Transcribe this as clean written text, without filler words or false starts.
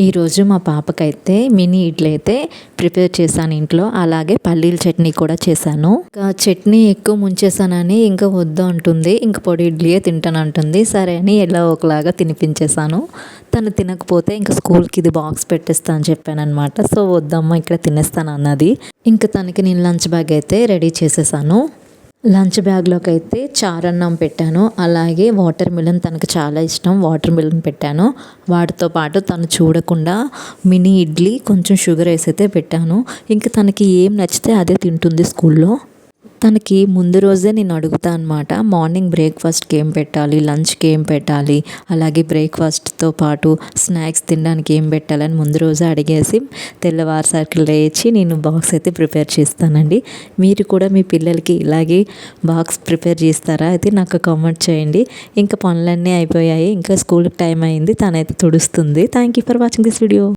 ఈరోజు మా పాపకైతే మినీ ఇడ్లీ అయితే ప్రిపేర్ చేశాను ఇంట్లో. అలాగే పల్లీల చట్నీ కూడా చేశాను. ఇంకా చట్నీ ఎక్కువ ముంచేసానని ఇంకా వద్దు అంటుంది. ఇంకా పొడి ఇడ్లీయే తింటానంటుంది. సరే అని ఎలా ఒకలాగా తినిపించేశాను. తను తినకపోతే ఇంకా స్కూల్కి ఇది బాక్స్ పెట్టేస్తా అని చెప్పాను అనమాట. సో వద్దమ్మా ఇక్కడ తినేస్తాను అన్నది. ఇంకా తనకి నేను లంచ్ బ్యాగ్ అయితే రెడీ చేసేసాను. లంచ్ బ్యాగ్లోకి అయితే చారన్నం పెట్టాను. అలాగే వాటర్ మిలన్ తనకు చాలా ఇష్టం. వాటర్ మిలన్ పెట్టాను. వాటితో పాటు తను చూడకుండా మినీ ఇడ్లీ కొంచెం షుగర్ వేసి అయితే పెట్టాను. ఇంకా తనకి ఏం నచ్చితే అదే తింటుంది స్కూల్లో. తనకి ముందు రోజే నేను అడుగుతా అనమాట, మార్నింగ్ బ్రేక్ఫాస్ట్కి ఏం పెట్టాలి, లంచ్కి ఏం పెట్టాలి, అలాగే బ్రేక్ఫాస్ట్తో పాటు స్నాక్స్ తినడానికి ఏం పెట్టాలని ముందు రోజే అడిగేసి తెల్లవారుసరికి లేచి నేను బాక్స్ అయితే ప్రిపేర్ చేస్తానండి. మీరు కూడా మీ పిల్లలకి ఇలాగే బాక్స్ ప్రిపేర్ చేస్తారా అయితే నాకు కామెంట్ చేయండి. ఇంకా పనులన్నీ అయిపోయాయి. ఇంకా స్కూల్కి టైం అయింది. తనైతే తుడుస్తుంది. Thank you for watching this video.